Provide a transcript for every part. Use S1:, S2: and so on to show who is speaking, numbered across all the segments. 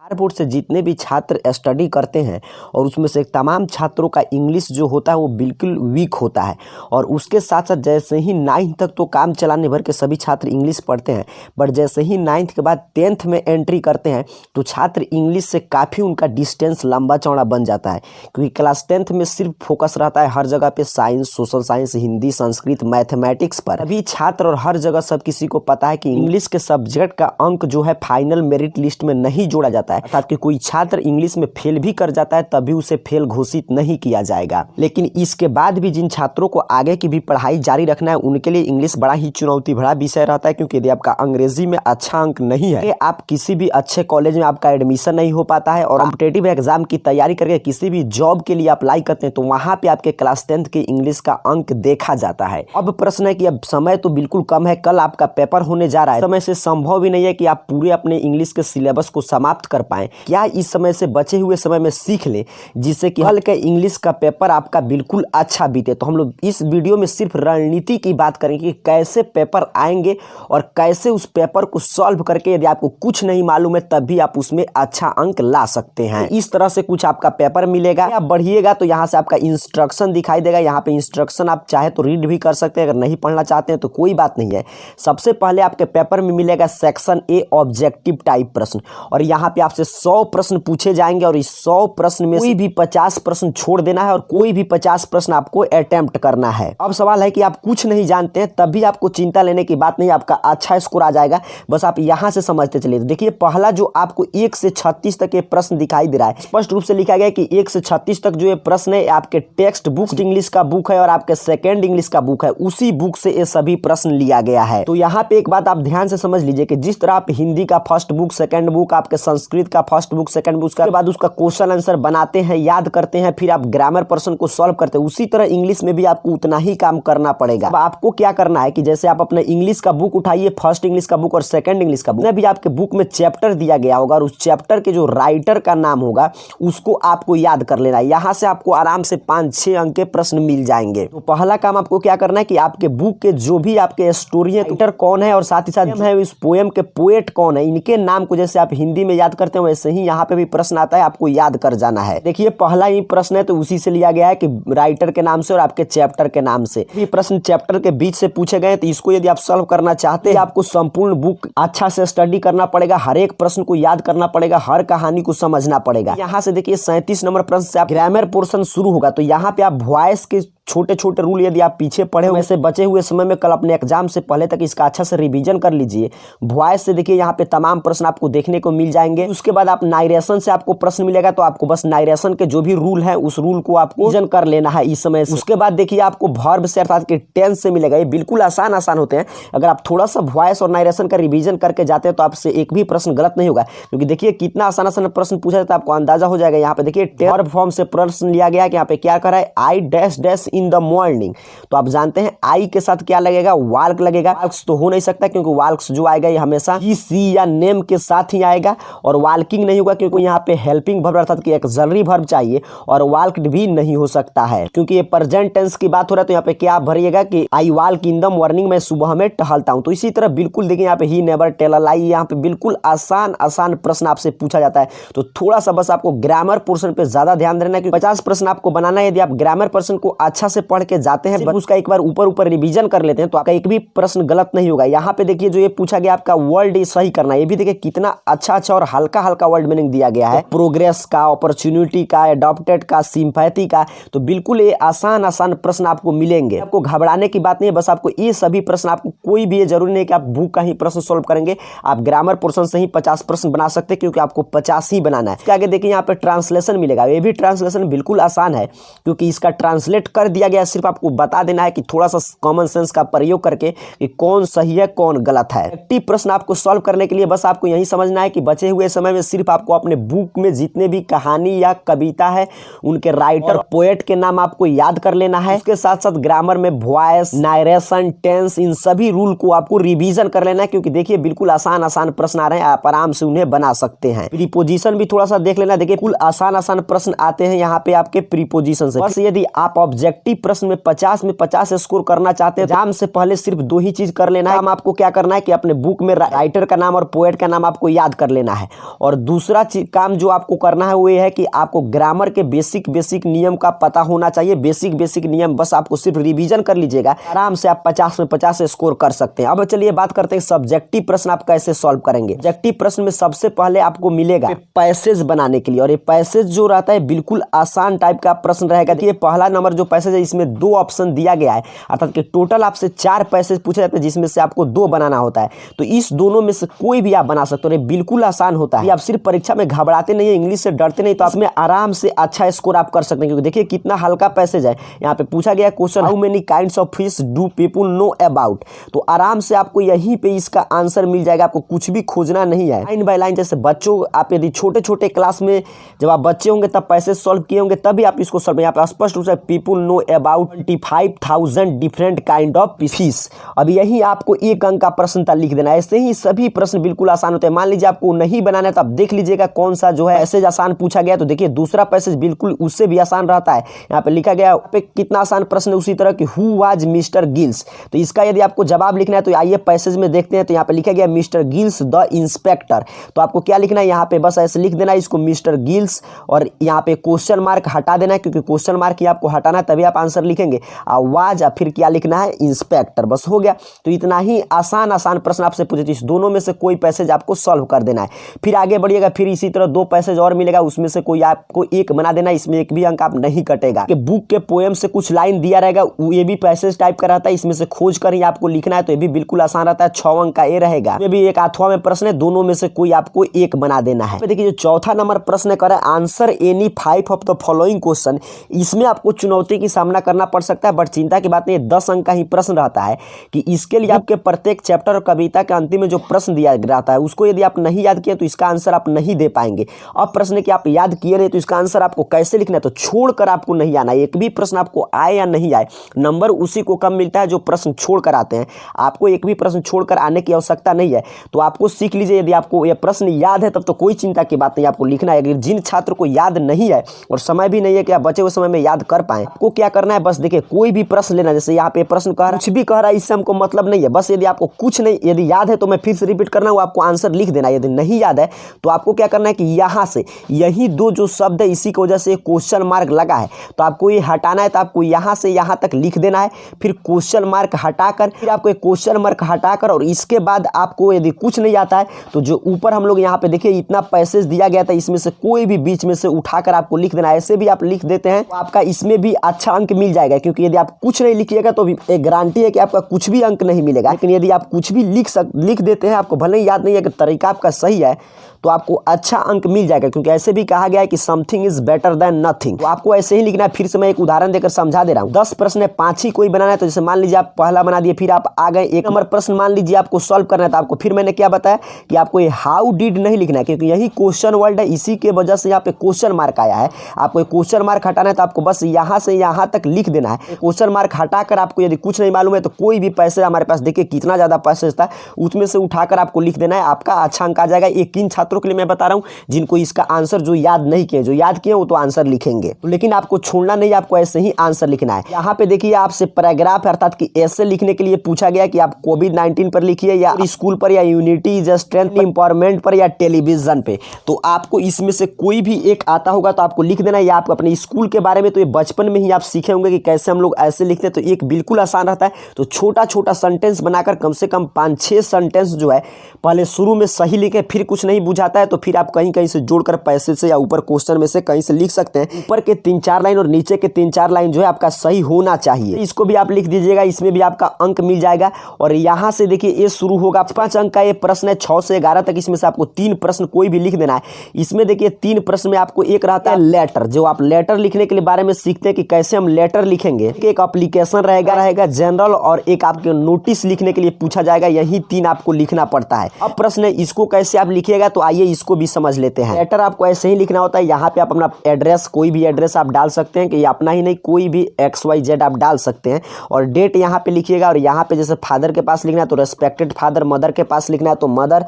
S1: Bihar board से जितने भी छात्र स्टडी करते हैं और उसमें से तमाम छात्रों का इंग्लिश जो होता है वो बिल्कुल वीक होता है। और उसके साथ साथ जैसे ही 9th तक तो काम चलाने भर के सभी छात्र इंग्लिश पढ़ते हैं, बट जैसे ही 9th के बाद 10th में एंट्री करते हैं तो छात्र इंग्लिश से काफ़ी उनका डिस्टेंस लंबा चौड़ा बन जाता है, क्योंकि क्लास 10th में सिर्फ फोकस रहता है हर जगह पे science, social science, Hindi, Sanskrit, mathematics पर। अभी छात्र और हर जगह सब किसी को पता है कि इंग्लिश के सब्जेक्ट का अंक जो है फाइनल मेरिट लिस्ट में नहीं जोड़ा जाता है, अर्थात कि कोई छात्र इंग्लिश में फेल भी कर जाता है तभी उसे फेल घोषित नहीं किया जाएगा। लेकिन इसके बाद भी जिन छात्रों को आगे की भी पढ़ाई जारी रखना है उनके लिए इंग्लिश बड़ा ही चुनौती भरा विषय रहता है, क्योंकि यदि आपका अंग्रेजी में अच्छा अंक नहीं है आप किसी भी अच्छे कॉलेज में आपका एडमिशन नहीं हो पाता है। और कॉम्पिटेटिव एग्जाम की तैयारी करके किसी भी जॉब के लिए अप्लाई करते हैं तो वहां पे आपके क्लास 10th के इंग्लिश का अंक देखा जाता है। अब प्रश्न है कि अब समय तो बिल्कुल कम है, कल आपका पेपर होने जा रहा है, समय से संभव भी नहीं है कि आप पूरे अपने इंग्लिश के सिलेबस को समाप्त कर पाएं। क्या इस समय से बचे हुए समय में सीख ले जिससे कि कल के इंग्लिश का पेपर आपका बिल्कुल अच्छा बीते। तो हम लोग इस वीडियो में सिर्फ रणनीति की बात करेंगे कि कैसे पेपर आएंगे और कैसे उस पेपर को सॉल्व करके यदि आपको कुछ नहीं मालूम है तभी आप उसमें अच्छा अंक ला सकते हैं। इस तरह से कुछ आपका पेपर मिलेगा। आप बढ़िएगा तो यहाँ से आपका इंस्ट्रक्शन दिखाई देगा। यहाँ पे इंस्ट्रक्शन आप चाहे तो रीड भी कर सकते हैं, अगर नहीं पढ़ना चाहते हैं तो कोई बात नहीं है। सबसे पहले आपके पेपर में मिलेगा सेक्शन ए ऑब्जेक्टिव टाइप प्रश्न, और यहाँ पे आपसे 100 प्रश्न पूछे जाएंगे और इस 100 प्रश्न में कोई भी 50 प्रश्न छोड़ देना है और कोई भी 50 प्रश्न आपको अटेम्प्ट करना है। अब सवाल है कि आप कुछ नहीं जानते हैं तभी आपको चिंता लेने की बात नहीं, आपका अच्छा स्कोर आ जाएगा, बस आप यहाँ से समझते चलिए। तो देखिए पहला जो आपको 1 से 36 तक ये प्रश्न दिखाई दे रहा है, स्पष्ट रूप से लिखा गया है कि 1 से 36 तक जो ये प्रश्न है आपके टेक्स्ट बुक इंग्लिश का बुक है और आपके सेकेंड इंग्लिश का बुक है, उसी बुक से ये सभी प्रश्न लिया गया है। तो यहाँ पे एक बात आप ध्यान से समझ लीजिए कि जिस तरह आप हिंदी का फर्स्ट बुक, सेकंड बुक, आपके संस्कृत का फर्स्ट बुक, सेकंड बुक, उसके बाद उसका क्वेश्चन आंसर बनाते हैं, याद करते हैं, फिर आप ग्रामर पर्सन को सॉल्व करते हैं, उसी तरह इंग्लिश में भी आपको उतना ही काम करना पड़ेगा। अब आपको क्या करना है कि जैसे आप अपने इंग्लिश का बुक उठाइए, फर्स्ट इंग्लिश का बुक और सेकंड इंग्लिश का बुक, भी आपके बुक में चैप्टर दिया गया होगा और उस चैप्टर के जो राइटर का नाम होगा उसको आपको याद कर लेना है। यहाँ से आपको आराम से 5-6 अंक के प्रश्न मिल जाएंगे। तो पहला काम आपको क्या करना है कि आपके बुक के जो भी आपके स्टोरी है, राइटर कौन है और साथ ही साथ है इस पोएम के पोएट कौन है, इनके नाम को जैसे आप हिंदी में याद करते हैं वैसे ही यहाँ पे भी प्रश्न आता है, आपको याद कर जाना है। देखिए पहला ही प्रश्न है तो उसी से लिया गया है कि राइटर के नाम से और आपके चैप्टर के नाम से। ये प्रश्न चैप्टर के बीच से पूछे गए तो इसको यदि आप सॉल्व करना चाहते हैं आपको संपूर्ण बुक अच्छा से स्टडी करना पड़ेगा, हर एक प्रश्न को याद करना पड़ेगा, हर कहानी को समझना पड़ेगा। यहाँ से देखिए 37 नंबर प्रश्न से आप ग्रामर पोर्शन शुरू होगा, तो यहाँ पे आप वॉइस के छोटे छोटे रूल यदि आप पीछे पढ़े हुए से बचे हुए समय में कल अपने एग्जाम से पहले तक इसका अच्छा से रिवीजन कर लीजिए। वॉइस से देखिए यहाँ पे तमाम प्रश्न आपको देखने को मिल जाएंगे। उसके बाद आप नारेशन से आपको प्रश्न मिलेगा, तो आपको बस नारेशन के जो भी रूल है उस रूल को आपको रिवीजन कर लेना है इस समय से। उसके बाद देखिए आपको वर्ब से अर्थात कि टेंस से मिलेगा, ये बिल्कुल आसान होते हैं। अगर आप थोड़ा सा वॉइस और नारेशन का रिवीजन करके जाते हैं तो आपसे एक भी प्रश्न गलत नहीं होगा, क्योंकि देखिए कितना आसान प्रश्न पूछा जाता है आपको अंदाजा हो जाएगा। यहाँ पे देखिए वर्ब फॉर्म से प्रश्न लिया गया कि यहाँ पे क्या करा है, I dash dash in the morning, तो आप जानते हैं आई के साथ क्या लगेगा, वाल्क लगेगा। वाल्क्स तो हो नहीं सकता क्योंकि वाल्क्स जो आएगा ये हमेशा ही, सी या नेम के साथ ही आएगा, और वाल्किंग नहीं होगा क्योंकि यहाँ पे हेल्पिंग वर्ब अर्थात कि ऑक्सिलरी वर्ब चाहिए, और वाल्क्ड भी नहीं हो सकता है क्योंकि ये प्रेजेंट टेंस की बात हो रहा है। तो यहाँ पे क्या भरिएगा कि आई वाल्क इन द मॉर्निंग, मैं सुबह में टहलता हूँ। तो इसी तरह बिल्कुल देखिए यहाँ पे ही नेवर टेल अ लाई, यहाँ पे बिल्कुल आसान प्रश्न आपसे पूछा जाता है। तो थोड़ा सा बस आपको ग्रामर पोर्शन पे ज्यादा ध्यान देना है क्योंकि 50 प्रश्न आपको बनाना है। यदि आप ग्रामर पोर्शन को अच्छा से पढ़ के जाते हैं, उसका एक बार ऊपर रिवीजन कर लेते हैं तो आपका एक भी प्रश्न गलत नहीं होगा। यहाँ पे देखिए जो ये पूछा गया आपका वर्ड सही करना है, ये भी देखिए कितना अच्छा और हल्का वर्ड मीनिंग दिया गया है, प्रोग्रेस का, अपॉर्चुनिटी का, एडॉप्टेड का, सिंपैथी का। तो बिल्कुल ये आसान प्रश्न आपको मिलेंगे, आपको घबराने की बात नहीं है। बस आपको ये सभी प्रश्न, आपको कोई भी ये जरूरी नहीं कि आप बुक का ही प्रश्न सोल्व करेंगे, आप ग्रामर पोर्शन से ही 50 प्रश्न बना सकते हैं क्योंकि आपको 50 ही बनाना है। इसके आगे देखिए यहाँ पे ट्रांसलेशन मिलेगा, ये भी ट्रांसलेशन बिल्कुल आसान है क्योंकि इसका ट्रांसलेट कर दिया गया, सिर्फ आपको बता देना है कि थोड़ा सा कॉमन सेंस का प्रयोग करके कि कौन सही है कौन गलत है। एक्टिव प्रश्न आपको सॉल्व करने के लिए बस आपको यही समझना है कि बचे हुए समय में सिर्फ आपको अपने बुक में जितने भी कहानी या कविता है उनके राइटर पोएट के नाम आपको याद कर लेना है। उसके साथ साथ ग्रामर में वॉइस, नारेशन, टेंस, इन सभी रूल को आपको रिवीजन कर लेना है क्योंकि देखिए बिल्कुल आसान प्रश्न आ रहे हैं, आप आराम से उन्हें बना सकते हैं। प्रीपोजिशन भी थोड़ा सा देख लेना, देखिए कुल आसान प्रश्न आते हैं यहाँ पे आपके प्रीपोजिशन से। बस यदि आप ऑब्जेक्ट सब्जेक्टिव प्रश्न में 50 में 50 स्कोर करना चाहते हैं, एग्जाम से पहले सिर्फ 2 ही चीज कर लेना है। हम आपको क्या करना है कि अपने बुक में राइटर का नाम और पोएट का नाम आपको याद कर लेना है। और दूसरा काम जो आपको करना है वो ये है कि आपको ग्रामर के बेसिक नियम का पता होना चाहिए। बेसिक नियम बस आपको सिर्फ रिवीजन कर लीजिएगा, आराम से आप 50 में 50 स्कोर कर सकते हैं। अब चलिए बात करते हैं सब्जेक्टिव प्रश्न आप कैसे सॉल्व करेंगे। सब्जेक्टिव प्रश्न में सबसे पहले आपको मिलेगा पैसेज बनाने के लिए, और ये पैसेज जो रहता है बिल्कुल आसान टाइप का प्रश्न रहेगा। देखिए पहला नंबर जो पैसेज है इसमें 2 ऑप्शन दिया गया है, अर्थात कि टोटल आपसे 4 पैसेज पूछे जाते हैं जिसमें से आपको 2 बनाना होता है। तो इस दोनों में से कोई भी आप बना सकते हो, ये बिल्कुल आसान होता है। आप सिर्फ परीक्षा में घबराते नहीं है, इंग्लिश से डरते नहीं, तो इसमें आराम से अच्छा स्कोर आप कर सकते हैं, क्योंकि देखिए कितना हल्का पैसेज है। यहाँ पे पूछा गया question, how many kinds of fish do people know about. तो आराम से आपको यहीं पे इसका आंसर मिल जाएगा, आपको कुछ भी खोजना नहीं है। लाइन बाय लाइन, जैसे बच्चों आप यदि छोटे क्लास में जब आप बच्चे होंगे तब पैसेज सॉल्व किए होंगे तभी आप इसको सॉल्व, यहाँ पे स्पष्ट रूप से people know about 25,000 different kind of fish. अब यही आपको 1 अंक का प्रश्न था लिख देना है। ऐसे ही सभी प्रश्न बिल्कुल आसान होते हैं। मान लीजिए आपको नहीं बनाना है तो आप देख लीजिएगा कौन सा जो है पैसेज आसान पूछा गया। तो देखिए दूसरा पैसेज बिल्कुल उससे भी आसान रहता है। यहाँ पे लिखा गया पे कितना आसान प्रश्न है उसी तरह की, हु वाज मिस्टर गिल्स। तो इसका यदि आपको जवाब लिखना है तो आइए पैसेज में देखते हैं। तो यहाँ पे लिखा गया मिस्टर गिल्स द इंस्पेक्टर। तो आपको क्या लिखना है, यहाँ पे बस ऐसे लिख देना है इसको मिस्टर गिल्स, और यहाँ पे क्वेश्चन मार्क हटा देना है, क्योंकि क्वेश्चन मार्क ही आपको हटाना है तभी आप आंसर लिखेंगे। वाज फिर क्या लिखना है, इंस्पेक्टर, बस हो गया। तो इतना ही आसान प्रश्न आपसे पूछे, इस दोनों में से कोई पैसेज आपको सॉल्व कर देना है। फिर आगे बढ़िएगा, फिर इसी तरह 2 पैसेज और मिलेगा, उसमें से कोई आपको 1 बना देना, इसमें 1 भी अंक आप नहीं कटेगा। कि बुक के पोएम से कुछ लाइन दिया रहेगा, ये भी पैसेज टाइप का रहता है, इसमें से खोज कर ही आपको लिखना है। तो ये भी बिल्कुल आसान रहता है, 6 अंक का ये रहेगा। ये भी एक अथवा में प्रश्न है, दोनों में से कोई आपको 1 बना देना है। देखिए जो चौथा नंबर प्रश्न कर answer any 5 of the following question, इसमें आपको चुनौती की सामना करना पड़ सकता है, बट चिंता की बात नहीं, 10 अंक का ही प्रश्न रहता है। कि इसके लिए आपके प्रत्येक चैप्टर और कविता के अंतिम में जो प्रश्न दिया रहता है उसको यदि आप नहीं याद किए तो इसका आंसर आप नहीं दे पाएंगे। अब प्रश्न कि आप याद किए नहीं तो इसका आंसर आपको कैसे लिखना है, तो छोड़कर आपको नहीं आना। एक भी प्रश्न आपको आए या नहीं आए, नंबर उसी को कम मिलता है जो प्रश्न छोड़कर आते हैं। आपको एक भी प्रश्न छोड़कर आने की आवश्यकता नहीं है। तो आपको सीख लीजिए, यदि आपको यह प्रश्न याद है तब तो कोई चिंता की बात नहीं, आपको लिखना है। अगर जिन छात्र को याद नहीं है और समय भी नहीं है कि आप बचे हुए समय में याद कर पाए, आपको क्या करना है, बस देखिए कोई भी प्रश्न लेना, जैसे यहाँ पे प्रश्न कह रहा है, कुछ भी कह रहा है, इससे हमको मतलब नहीं है। बस यदि आपको कुछ नहीं, यदि याद है तो मैं फिर से रिपीट करना, वो आपको आंसर लिख देना। यदि नहीं याद है तो आपको क्या करना है कि यहाँ से यही 2 जो शब्द है इसी की वजह से क्वेश्चन मार्क लगा है, तो आपको ये हटाना है। तो आपको यहाँ से यहाँ तक लिख देना है, फिर क्वेश्चन मार्क हटाकर, फिर आपको एक क्वेश्चन मार्क हटाकर, और इसके बाद आपको यदि कुछ नहीं आता है तो जो ऊपर हम लोग यहाँ पे देखिए इतना पैसेज दिया गया था, इसमें से कोई भी बीच में से उठाकर आपको लिख देना है। ऐसे भी आप लिख देते हैं तो आपका इसमें भी अच्छा अंक मिल जाएगा, क्योंकि यदि आप कुछ नहीं लिखिएगा तो एक गारंटी है कि आपका कुछ भी अंक नहीं मिलेगा। लेकिन यदि आप कुछ भी लिख देते हैं, आपको भले ही याद नहीं है कि तरीका आपका सही है, तो आपको अच्छा अंक मिल जाएगा, क्योंकि ऐसे भी कहा गया है कि something is better than nothing. तो आपको ऐसे ही लिखना है। फिर से मैं एक उदाहरण देकर समझा दे रहा हूँ। 10 प्रश्न है, 5 ही कोई बनाना है। तो जैसे मान लीजिए आप पहला बना दिए, फिर आप आ गए 1 नंबर प्रश्न मान लीजिए आपको सॉल्व करना है। तो आपको फिर मैंने क्या बताया कि आपको ये हाउ डिड नहीं लिखना है, क्योंकि यही क्वेश्चन वर्ड है, इसी के वजह से यहाँ पे क्वेश्चन मार्क आया है। आपको क्वेश्चन मार्क हटाना है, तो आपको बस यहाँ से यहाँ तक लिख देना है। क्वेश्चन मार्क हटाकर आपको यदि कुछ नहीं मालूम है तो कोई भी पैसे हमारे पास देखिए कितना ज़्यादा पैसेज था, उसमें से उठाकर आपको लिख देना है, आपका अच्छा अंक आ जाएगा। ये किन छात्रों के लिए मैं बता रहा हूँ, जिनको इसका आंसर जो याद नहीं किए, जो याद किए वो तो आंसर लिखेंगे, लेकिन आपको छोड़ना नहीं, आपको ऐसे ही आंसर लिखना है। यहाँ पे देखिए आपसे पैराग्राफ अर्थात कि ऐसे लिखने के लिए पूछा गया कि आप कोविड-19 पर लिखिए, या स्कूल पर, या यूनिटी इज स्ट्रेंथ एम्पावरमेंट पर, या टेलीविजन पे। तो आपको इसमें से कोई भी एक आता होगा तो आपको लिख देना है। या आप अपने स्कूल के बारे में तो ये बचपन में ही आप सीखे होंगे कि कैसे हम लोग ऐसे लिखते हैं, तो एक बिल्कुल आसान रहता है। तो छोटा सेंटेंस बनाकर कम से कम 5-6 सेंटेंस जो है पहले शुरू में सही लिखे, फिर कुछ नहीं बुझाता है तो फिर आप कहीं कहीं से जोड़कर पैसे से या ऊपर क्वेश्चन में से कहीं से लिख सकते हैं। ऊपर के 3-4 लाइन और नीचे के 3-4 लाइन जो है आपका सही होना चाहिए। इसको भी आप लिख दीजिएगा, इसमें भी आपका अंक मिल जाएगा। और यहाँ से देखिए ये शुरू होगा 5 अंक का ये प्रश्न है, 6 से 11 तक। इसमें से आपको 3 प्रश्न कोई भी लिख देना है। इसमें देखिए 3 प्रश्न में आपको एक रहता है लेटर, जो आप लेटर लिखने के लिए बारे में सीखते हैं कि कैसे हम लेटर लिखेंगे। एक एप्लीकेशन रहेगा जनरल, और एक आपके नोटिस लिखने के लिए पूछा जाएगा। यही 3 आपको लिखना पड़ता है। अब प्रश्न है इसको कैसे आप लिखिएगा, तो आइए इसको भी समझ लेते हैं। लेटर आपको ऐसे ही लिखना होता है। यहाँ पे आप अपना एड्रेस, कोई भी एड्रेस आप डाल सकते हैं, कि अपना ही नहीं कोई भी XYZ आप डाल सकते हैं। और डेट यहाँ पे लिखिएगा। और यहाँ पे जैसे फादर के पास लिखना है तो रेस्पेक्टेड फादर, मदर के पास लिखना है तो मदर,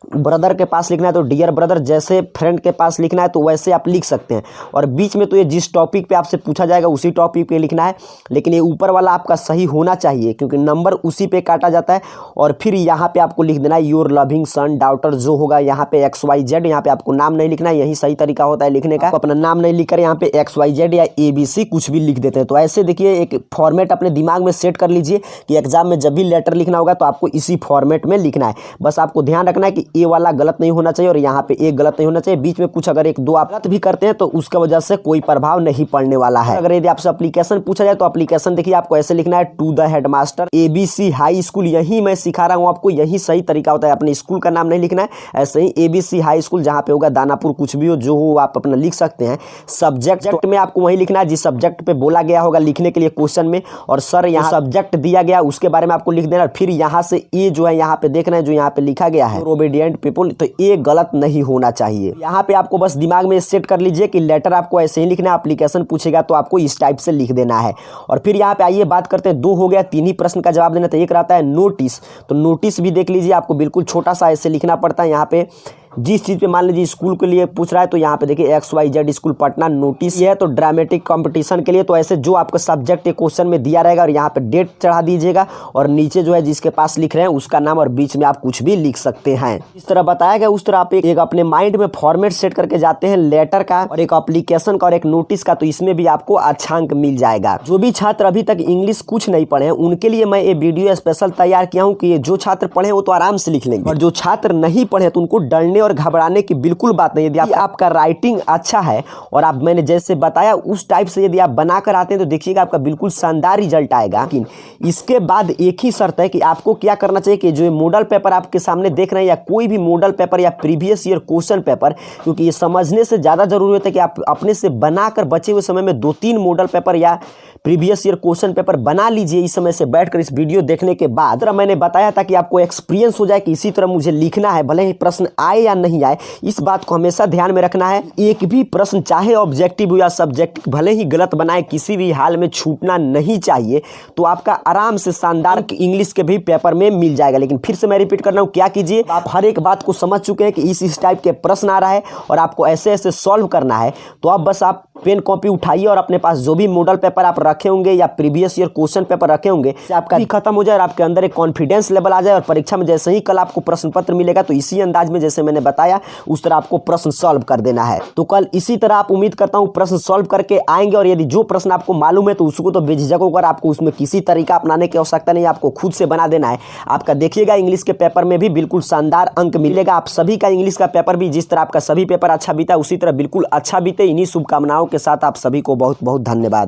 S1: ब्रदर के पास लिखना है तो डियर ब्रदर, जैसे फ्रेंड के पास लिखना है तो वैसे आप लिख सकते हैं। और बीच में तो ये जिस टॉपिक पे आपसे पूछा जाएगा उसी टॉपिक पे लिखना है, लेकिन ये ऊपर वाला आपका सही होना चाहिए क्योंकि नंबर उसी पे काटा जाता है। और फिर यहाँ पे आपको लिख देना है योर लविंग सन डॉटर, जो होगा यहाँ पे XYZ। यहाँ पे आपको नाम नहीं लिखना है, यही सही तरीका होता है लिखने का। आप अपना नाम नहीं लिखकर यहाँ पे XYZ या ABC कुछ भी लिख देते हैं। तो ऐसे देखिए एक फॉर्मेट अपने दिमाग में सेट कर लीजिए कि एग्जाम में जब भी लेटर लिखना होगा तो आपको इसी फॉर्मेट में लिखना है। बस आपको ध्यान रखना है कि ए वाला गलत नहीं होना चाहिए और यहाँ पे एक गलत नहीं होना चाहिए। बीच में कुछ अगर एक दो आप गलत भी करते हैं तो उसका वजह से कोई प्रभाव नहीं पड़ने वाला है। अगर यदि आपसे एप्लीकेशन पूछा जाए तो एप्लीकेशन देखिए आपको ऐसे लिखना है to the headmaster ABC high school. यही मैं सिखा रहा हूँ आपको, यही सही तरीका होता है। अपने स्कूल का नाम नहीं लिखना है, ऐसे ही ABC हाई स्कूल जहाँ पे होगा दानापुर, कुछ भी हो जो हो आप अपना लिख सकते हैं। सब्जेक्ट में आपको वही लिखना है जिस सब्जेक्ट पे बोला गया होगा लिखने के लिए क्वेश्चन में। और सर यहाँ सब्जेक्ट दिया गया उसके बारे में आपको लिख देना। फिर यहाँ से ये जो है यहाँ पे देखना है जो यहाँ पे लिखा गया है ओबीडिएंट पीपल, तो ये गलत नहीं होना चाहिए। यहाँ पे आपको बस दिमाग में सेट कर लीजिए कि लेटर आपको ऐसे ही लिखना है, एप्लीकेशन पूछेगा तो आपको इस टाइप से लिख देना है। और फिर यहाँ पे आइए बात करते हैं, 2 हो गया, 3 ही प्रश्न का जवाब देना। तो एक रहता है नोटिस, तो नोटिस भी देख लीजिए आपको बिल्कुल छोटा सा ऐसे लिखना पड़ता है। यहाँ पे जिस चीज़ पे मान लीजिए स्कूल के लिए पूछ रहा है तो यहाँ पे देखिए XYZ स्कूल पटना नोटिस है, तो ड्रामेटिक कंपटीशन के लिए। तो ऐसे जो आपका सब्जेक्ट के क्वेश्चन में दिया रहेगा और यहाँ पे डेट चढ़ा दीजिएगा और नीचे जो है जिसके पास लिख रहे हैं उसका नाम और बीच में आप कुछ भी लिख सकते हैं। इस तरह बताया गया उस तरह आप एक अपने माइंड में फॉर्मेट सेट करके जाते हैं लेटर का और एक एप्लीकेशन का और एक नोटिस का, तो इसमें भी आपको अच्छा अंक मिल जाएगा। जो भी छात्र अभी तक इंग्लिश कुछ नहीं पढ़े हैं उनके लिए मैं ये वीडियो स्पेशल तैयार किया हूँ कि जो छात्र पढ़े वो तो आराम से लिख लेंगे, और जो छात्र नहीं पढ़े तो उनको डरने और घबराने की बिल्कुल बात नहीं। यदि आपका राइटिंग अच्छा है और आप मैंने जैसे बताया उस टाइप से यदि आप बनाकर आते हैं तो देखिएगा आपका बिल्कुल शानदार रिजल्ट आएगा। लेकिन इसके बाद एक ही शर्त है कि आपको क्या करना चाहिए कि जो मॉडल पेपर आपके सामने देख रहे हैं या कोई भी मॉडल पेपर या प्रीवियस ईयर क्वेश्चन पेपर, क्योंकि ये समझने से ज़्यादा जरूरी होता है कि आप अपने से बनाकर बचे हुए समय में 2-3 मॉडल पेपर या प्रीवियस ईयर क्वेश्चन पेपर बना लीजिए इस समय से बैठकर इस वीडियो देखने के बाद। तरह मैंने बताया था कि आपको एक्सपीरियंस हो जाए कि इसी तरह मुझे लिखना है, भले ही प्रश्न आए या नहीं आए। इस बात को हमेशा ध्यान में रखना है। एक भी प्रश्न चाहे ऑब्जेक्टिव हो या सब्जेक्टिव भले ही गलत बनाए, किसी भी हाल में छूटना नहीं चाहिए। तो आपका आराम से शानदार इंग्लिश के भी पेपर में मिल जाएगा। लेकिन फिर से मैं रिपीट कर रहा हूँ, क्या कीजिए, आप हर एक बात को समझ चुके हैं कि इस टाइप के प्रश्न आ रहा है और आपको ऐसे ऐसे सॉल्व करना है। तो अब बस आप पेन कॉपी उठाइए और अपने पास जो भी मॉडल पेपर आप रखे होंगे या प्रीवियस ईयर क्वेश्चन पेपर रखे होंगे से आपका खत्म हो जाए और आपके अंदर एक कॉन्फिडेंस लेवल आ जाए। और परीक्षा में जैसे ही कल आपको प्रश्न पत्र मिलेगा तो इसी अंदाज में जैसे मैंने बताया उस तरह आपको प्रश्न सॉल्व कर देना है। तो कल इसी तरह आप उम्मीद करता हूँ प्रश्न सॉल्व करके आएंगे। और यदि जो प्रश्न आपको मालूम है तो उसको तो बेझिझक होकर आपको उसमें किसी तरीका अपनाने की आवश्यकता नहीं, आपको खुद से बना देना है। आपका देखिएगा इंग्लिश के पेपर में भी बिल्कुल शानदार अंक मिलेगा। आप सभी का इंग्लिश का पेपर भी जिस तरह आपका सभी पेपर अच्छा बीता उसी तरह बिल्कुल अच्छा बीते। इन्हीं शुभकामनाओं के साथ आप सभी को बहुत बहुत धन्यवाद।